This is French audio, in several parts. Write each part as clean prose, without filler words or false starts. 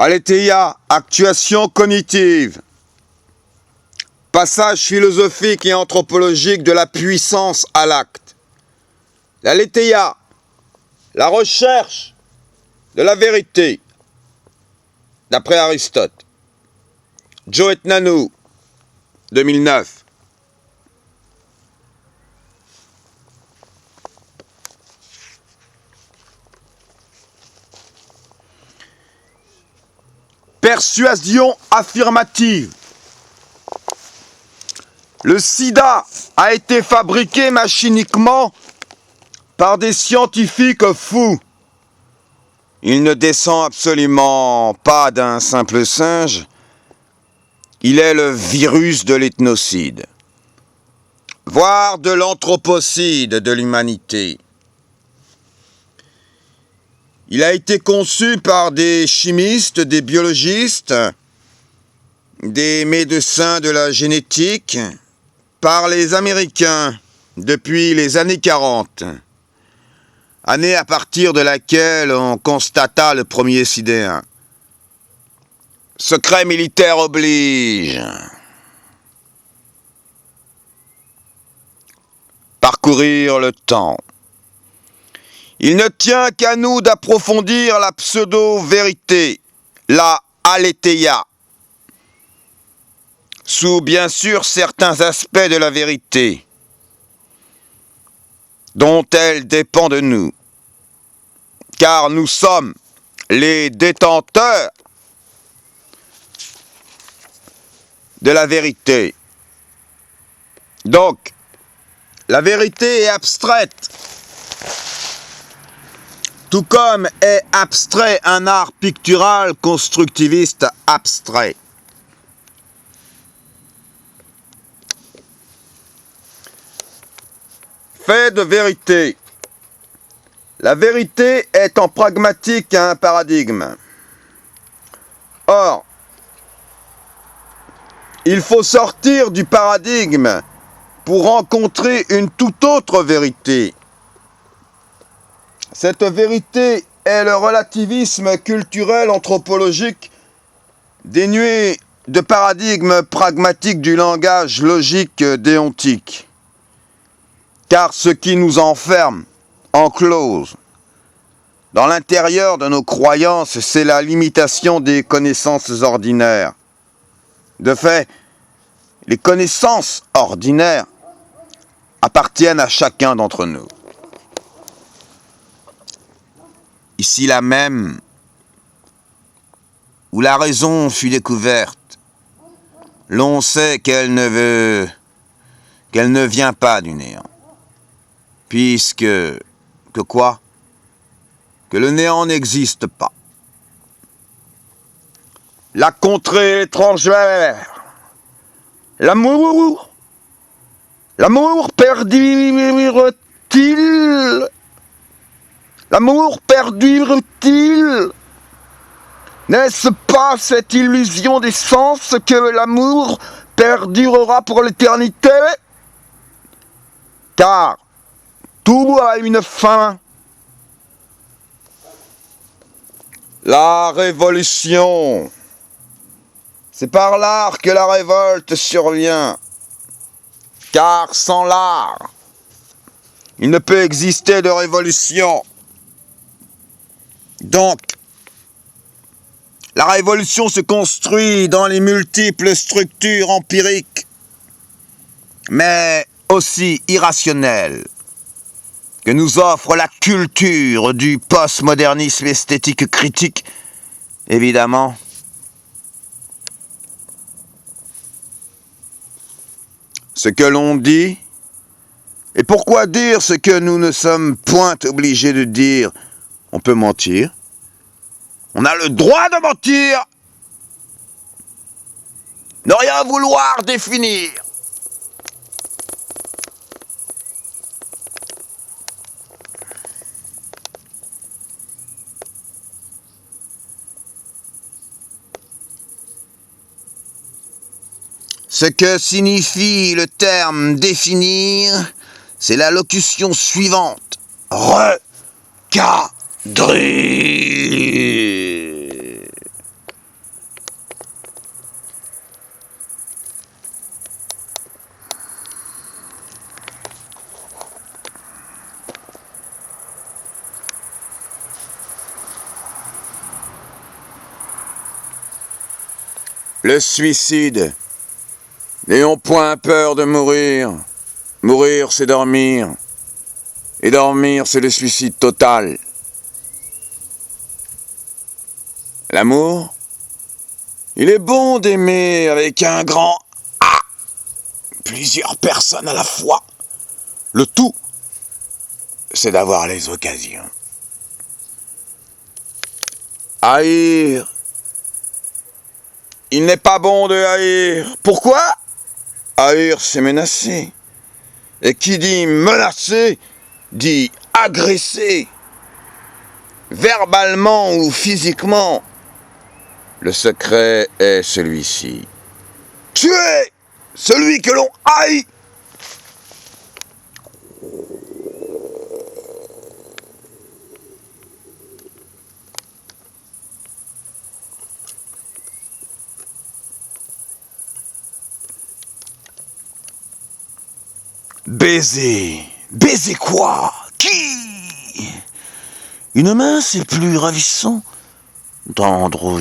Aletheia, actuation cognitive. Passage philosophique et anthropologique de la puissance à l'acte. L'aletheia, la recherche de la vérité, d'après Aristote. Joe Nanou, 2009. Persuasion affirmative. Le sida a été fabriqué machiniquement par des scientifiques fous. Il ne descend absolument pas d'un simple singe. Il est le virus de l'ethnocide, voire de l'anthropocide de l'humanité. Il a été conçu par des chimistes, des biologistes, des médecins de la génétique, par les Américains depuis les années 40, année à partir de laquelle on constata le premier sidéen. Secret militaire oblige. Parcourir le temps. Il ne tient qu'à nous d'approfondir la pseudo-vérité, la aletheia, sous bien sûr certains aspects de la vérité, dont elle dépend de nous, car nous sommes les détenteurs de la vérité. Donc, la vérité est abstraite, tout comme est abstrait un art pictural constructiviste abstrait. Fait de vérité. La vérité est en pragmatique un paradigme. Or, il faut sortir du paradigme pour rencontrer une toute autre vérité. Cette vérité est le relativisme culturel anthropologique dénué de paradigme pragmatique du langage logique déontique. Car ce qui nous enferme, enclose, dans l'intérieur de nos croyances, c'est la limitation des connaissances ordinaires. De fait, les connaissances ordinaires appartiennent à chacun d'entre nous. Ici là même, où la raison fut découverte, l'on sait qu'elle ne vient pas du néant. Puisque, que quoi? Que le néant n'existe pas. La contrée étrangère, l'amour perdure-t-il? L'amour perdure-t-il? N'est-ce pas cette illusion des sens que l'amour perdurera pour l'éternité? Car tout a une fin. La révolution. C'est par l'art que la révolte survient. Car sans l'art, il ne peut exister de révolution. Donc, la révolution se construit dans les multiples structures empiriques, mais aussi irrationnelles, que nous offre la culture du postmodernisme esthétique critique, évidemment. Ce que l'on dit, et pourquoi dire ce que nous ne sommes point obligés de dire? On peut mentir. On a le droit de mentir. Ne rien vouloir définir. Ce que signifie le terme définir, c'est la locution suivante. Recadrer. le suicide. N'ayons point peur de mourir. Mourir, c'est dormir. Et dormir, c'est le suicide total. L'amour, il est bon d'aimer avec un grand A. Plusieurs personnes à la fois. Le tout, c'est d'avoir les occasions. Haïr. Il n'est pas bon de haïr. Pourquoi? Haïr, c'est menacer. Et qui dit menacer, dit agresser. Verbalement ou physiquement. Le secret est celui-ci. Tuer celui que l'on haït. Baiser. Baiser quoi? Qui? Une main, c'est plus ravissant. Tendre.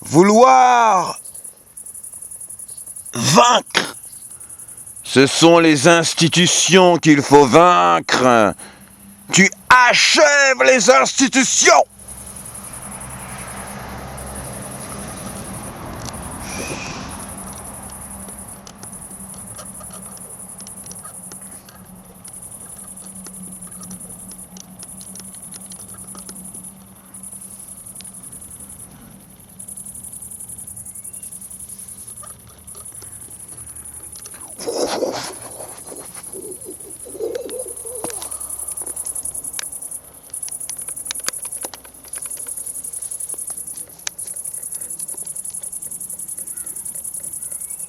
Vouloir vaincre, ce sont les institutions qu'il faut vaincre. Tu achèves les institutions.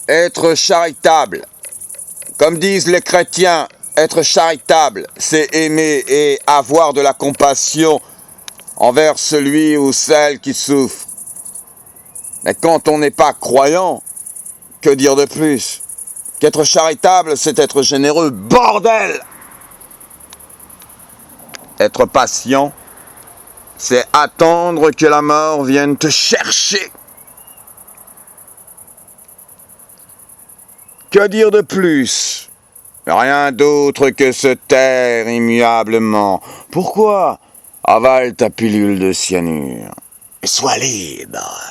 Être charitable. Comme disent les chrétiens, être charitable, c'est aimer et avoir de la compassion envers celui ou celle qui souffre. Mais quand on n'est pas croyant, que dire de plus? Qu'être charitable, c'est être généreux. Bordel! Être patient, c'est attendre que la mort vienne te chercher. Que dire de plus? Rien d'autre que se taire immuablement. Pourquoi? Avale ta pilule de cyanure et sois libre.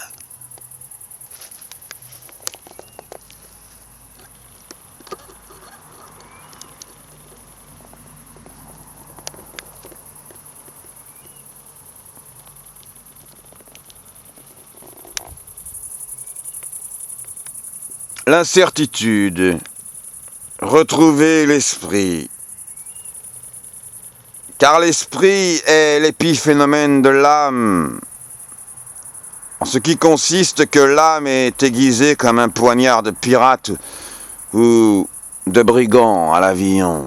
L'incertitude. Retrouver l'esprit. Car l'esprit est l'épiphénomène de l'âme. En ce qui consiste que l'âme est aiguisée comme un poignard de pirate ou de brigand à l'avion.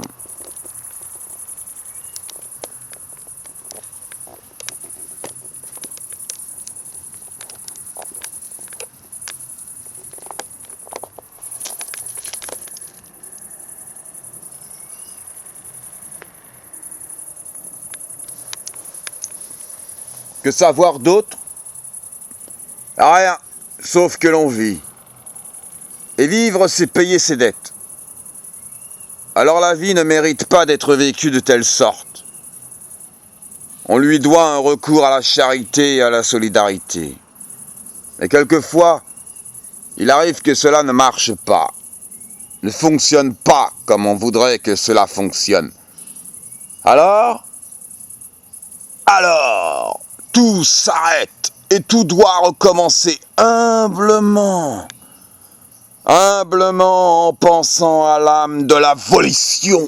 Que savoir d'autre? Rien, sauf que l'on vit. Et vivre, c'est payer ses dettes. Alors la vie ne mérite pas d'être vécue de telle sorte. On lui doit un recours à la charité et à la solidarité. Mais quelquefois, il arrive que cela ne marche pas, ne fonctionne pas comme on voudrait que cela fonctionne. Alors, tout s'arrête et tout doit recommencer humblement. humblement en pensant à l'âme de la volition.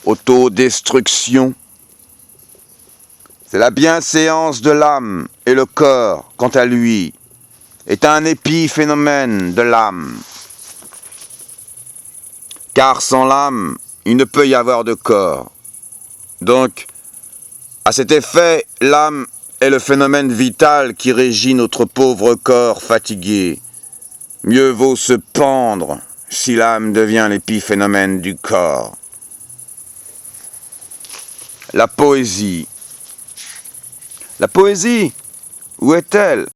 Autodestruction. C'est la bienséance de l'âme, et le corps, quant à lui, est un épiphénomène de l'âme. Car sans l'âme, il ne peut y avoir de corps. Donc, à cet effet, l'âme est le phénomène vital qui régit notre pauvre corps fatigué. Mieux vaut se pendre si l'âme devient l'épiphénomène du corps. La poésie. La poésie, où est-elle?